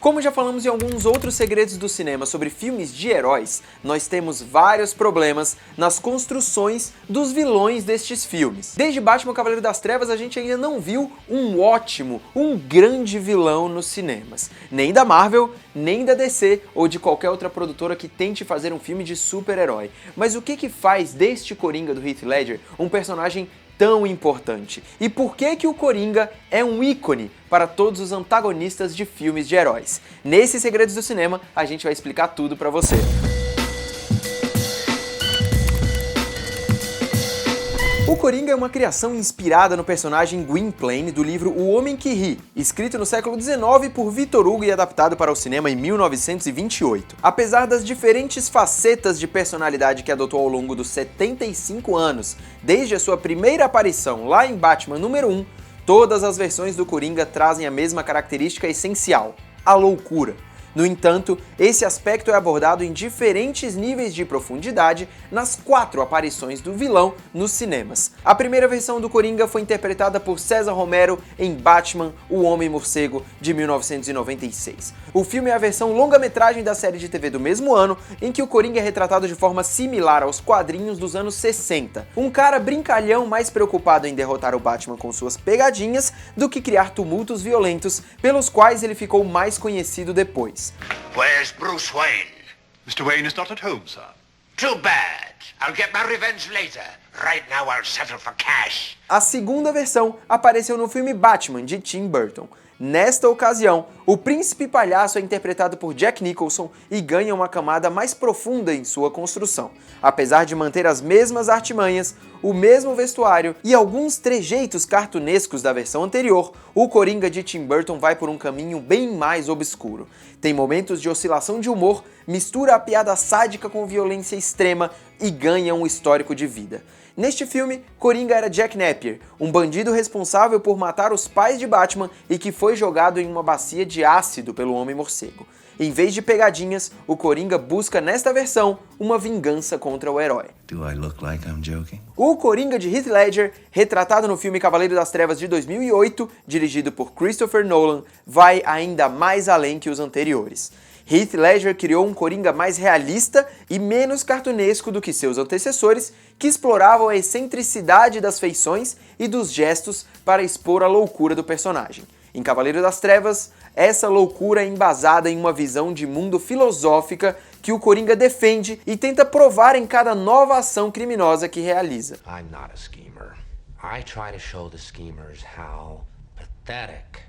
Como já falamos em alguns outros segredos do cinema sobre filmes de heróis, nós temos vários problemas nas construções dos vilões destes filmes. Desde Batman Cavaleiro das Trevas a gente ainda não viu um grande vilão nos cinemas. Nem da Marvel, nem da DC ou de qualquer outra produtora que tente fazer um filme de super-herói. Mas o que faz deste Coringa do Heath Ledger um personagem tão importante? E por que o Coringa é um ícone para todos os antagonistas de filmes de heróis? Nesses Segredos do Cinema, a gente vai explicar tudo pra você. O Coringa é uma criação inspirada no personagem Gwynplaine do livro O Homem que Ri, escrito no século XIX por Victor Hugo e adaptado para o cinema em 1928. Apesar das diferentes facetas de personalidade que adotou ao longo dos 75 anos, desde a sua primeira aparição lá em Batman número 1, todas as versões do Coringa trazem a mesma característica essencial: a loucura. No entanto, esse aspecto é abordado em diferentes níveis de profundidade nas 4 aparições do vilão nos cinemas. A primeira versão do Coringa foi interpretada por César Romero em Batman, o Homem-Morcego, de 1996. O filme é a versão longa-metragem da série de TV do mesmo ano, em que o Coringa é retratado de forma similar aos quadrinhos dos anos 60. Um cara brincalhão mais preocupado em derrotar o Batman com suas pegadinhas do que criar tumultos violentos, pelos quais ele ficou mais conhecido depois. Where's Bruce Wayne? Mr. Wayne is not at home, sir. Too bad. I'll get my revenge later. Right now I'll settle for cash. A segunda versão apareceu no filme Batman, de Tim Burton. Nesta ocasião, o Príncipe Palhaço é interpretado por Jack Nicholson e ganha uma camada mais profunda em sua construção. Apesar de manter as mesmas artimanhas, o mesmo vestuário e alguns trejeitos cartunescos da versão anterior, o Coringa de Tim Burton vai por um caminho bem mais obscuro. Tem momentos de oscilação de humor, mistura a piada sádica com violência extrema e ganha um histórico de vida. Neste filme, Coringa era Jack Napier, um bandido responsável por matar os pais de Batman e que foi jogado em uma bacia de ácido pelo Homem-Morcego. Em vez de pegadinhas, o Coringa busca nesta versão uma vingança contra o herói. Do I look like I'm joking? O Coringa de Heath Ledger, retratado no filme Cavaleiro das Trevas de 2008, dirigido por Christopher Nolan, vai ainda mais além que os anteriores. Heath Ledger criou um Coringa mais realista e menos cartunesco do que seus antecessores, que exploravam a excentricidade das feições e dos gestos para expor a loucura do personagem. Em Cavaleiro das Trevas, essa loucura é embasada em uma visão de mundo filosófica que o Coringa defende e tenta provar em cada nova ação criminosa que realiza. I'm not a schemer. I try to show the schemers how pathetic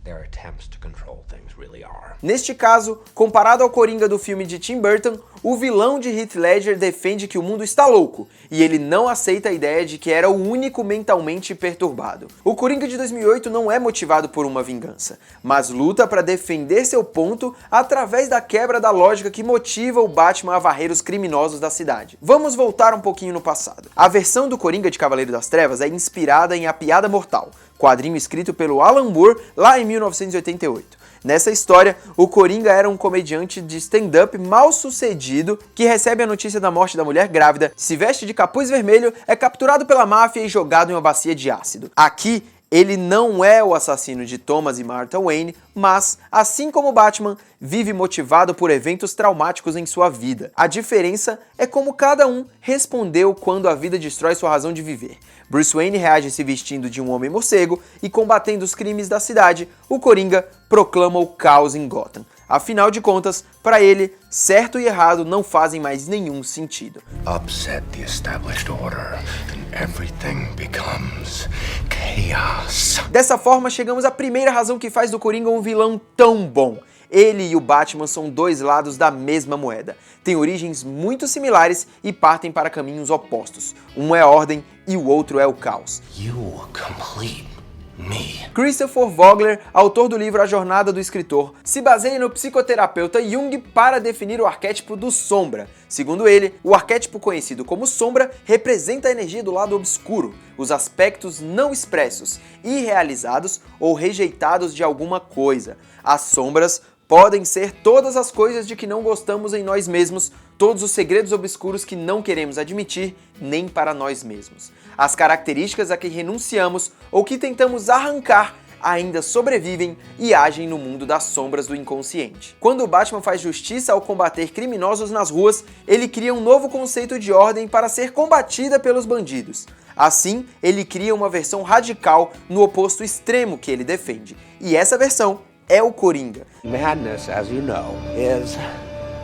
their attempts to control things really are. Neste caso, comparado ao Coringa do filme de Tim Burton, o vilão de Heath Ledger defende que o mundo está louco, e ele não aceita a ideia de que era o único mentalmente perturbado. O Coringa de 2008 não é motivado por uma vingança, mas luta para defender seu ponto através da quebra da lógica que motiva o Batman a varrer os criminosos da cidade. Vamos voltar um pouquinho no passado. A versão do Coringa de Cavaleiro das Trevas é inspirada em A Piada Mortal, quadrinho escrito pelo Alan Moore lá em 1988. Nessa história, o Coringa era um comediante de stand-up mal sucedido que recebe a notícia da morte da mulher grávida, se veste de capuz vermelho, é capturado pela máfia e jogado em uma bacia de ácido. Aqui, ele não é o assassino de Thomas e Martha Wayne, mas, assim como Batman, vive motivado por eventos traumáticos em sua vida. A diferença é como cada um respondeu quando a vida destrói sua razão de viver. Bruce Wayne reage se vestindo de um homem-morcego e combatendo os crimes da cidade. O Coringa proclama o caos em Gotham. Afinal de contas, para ele, certo e errado não fazem mais nenhum sentido. Upset the established order and everything becomes chaos. Dessa forma, chegamos à primeira razão que faz do Coringa um vilão tão bom. Ele e o Batman são dois lados da mesma moeda. Têm origens muito similares e partem para caminhos opostos. Um é a ordem e o outro é o caos. You complete me. Christopher Vogler, autor do livro A Jornada do Escritor, se baseia no psicoterapeuta Jung para definir o arquétipo do Sombra. Segundo ele, o arquétipo conhecido como Sombra representa a energia do lado obscuro, os aspectos não expressos, irrealizados ou rejeitados de alguma coisa. As sombras podem ser todas as coisas de que não gostamos em nós mesmos, todos os segredos obscuros que não queremos admitir nem para nós mesmos. As características a que renunciamos ou que tentamos arrancar ainda sobrevivem e agem no mundo das sombras do inconsciente. Quando o Batman faz justiça ao combater criminosos nas ruas, ele cria um novo conceito de ordem para ser combatida pelos bandidos. Assim, ele cria uma versão radical no oposto extremo que ele defende. E essa versão é o Coringa. Madness, as you know, is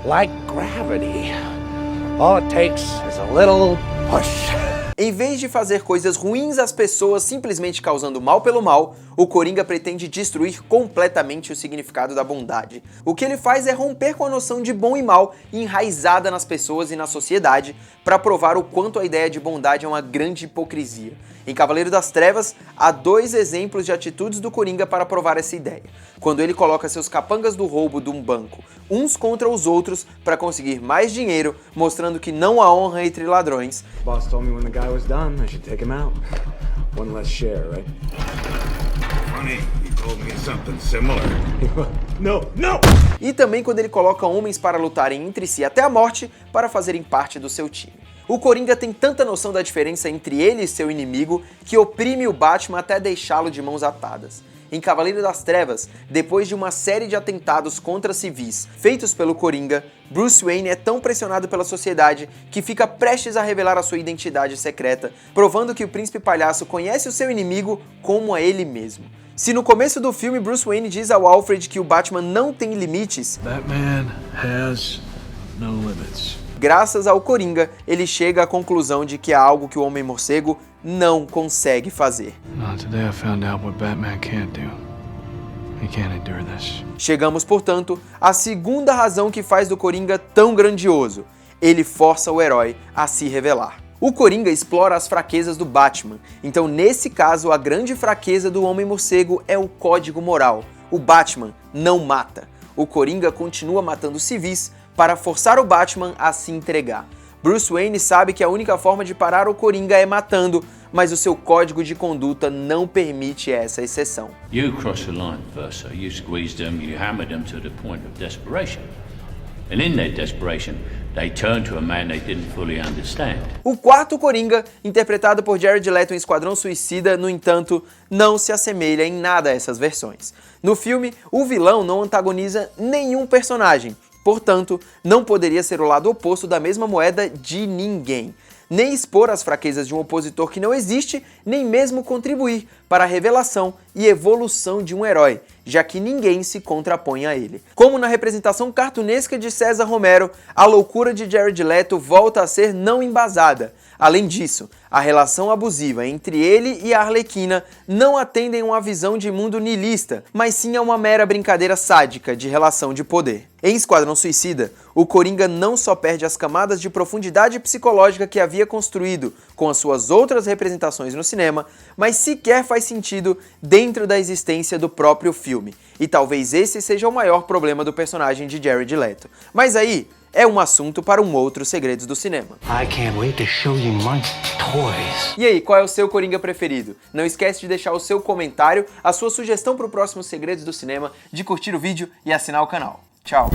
like gravity. All it takes is a little push. Em vez de fazer coisas ruins às pessoas simplesmente causando mal pelo mal, o Coringa pretende destruir completamente o significado da bondade. O que ele faz é romper com a noção de bom e mal enraizada nas pessoas e na sociedade, para provar o quanto a ideia de bondade é uma grande hipocrisia. Em Cavaleiro das Trevas, há 2 exemplos de atitudes do Coringa para provar essa ideia. Quando ele coloca seus capangas do roubo de um banco uns contra os outros para conseguir mais dinheiro, mostrando que não há honra entre ladrões. The boss told me when the guy was done, I should take him out. One less share, right? Funny, he told me something similar. No! E também quando ele coloca homens para lutarem entre si até a morte para fazerem parte do seu time. O Coringa tem tanta noção da diferença entre ele e seu inimigo que oprime o Batman até deixá-lo de mãos atadas. Em Cavaleiro das Trevas, depois de uma série de atentados contra civis feitos pelo Coringa, Bruce Wayne é tão pressionado pela sociedade que fica prestes a revelar a sua identidade secreta, provando que o Príncipe Palhaço conhece o seu inimigo como a ele mesmo. Se no começo do filme Bruce Wayne diz ao Alfred que o Batman não tem limites, Batman has no limits. graças ao Coringa, ele chega à conclusão de que há algo que o Homem-Morcego não consegue fazer. Today I found out what Batman can't do. He can't endure this. Chegamos, portanto, à segunda razão que faz do Coringa tão grandioso. Ele força o herói a se revelar. O Coringa explora as fraquezas do Batman, então nesse caso a grande fraqueza do Homem-Morcego é o código moral. O Batman não mata. O Coringa continua matando civis para forçar o Batman a se entregar. Bruce Wayne sabe que a única forma de parar o Coringa é matando, mas o seu código de conduta não permite essa exceção. You crossed the line first, so you squeezed them, you hammered them to the point of desperation. And in their desperation, they turned to a man they didn't fully understand. O quarto Coringa, interpretado por Jared Leto em Esquadrão Suicida, no entanto, não se assemelha em nada a essas versões. No filme, o vilão não antagoniza nenhum personagem, portanto, não poderia ser o lado oposto da mesma moeda de ninguém. Nem expor as fraquezas de um opositor que não existe, nem mesmo contribuir para a revelação e evolução de um herói, já que ninguém se contrapõe a ele. Como na representação cartunesca de César Romero, a loucura de Jared Leto volta a ser não embasada. Além disso, a relação abusiva entre ele e a Arlequina não atendem a uma visão de mundo niilista, mas sim a uma mera brincadeira sádica de relação de poder. Em Esquadrão Suicida, o Coringa não só perde as camadas de profundidade psicológica que havia construído com as suas outras representações no cinema, mas sequer faz sentido dentro da existência do próprio filme. E talvez esse seja o maior problema do personagem de Jared Leto. Mas aí é um assunto para um outro Segredos do Cinema. I can't wait to show you my toys. E aí, qual é o seu Coringa preferido? Não esquece de deixar o seu comentário, a sua sugestão para o próximo Segredos do Cinema, de curtir o vídeo e assinar o canal. Tchau!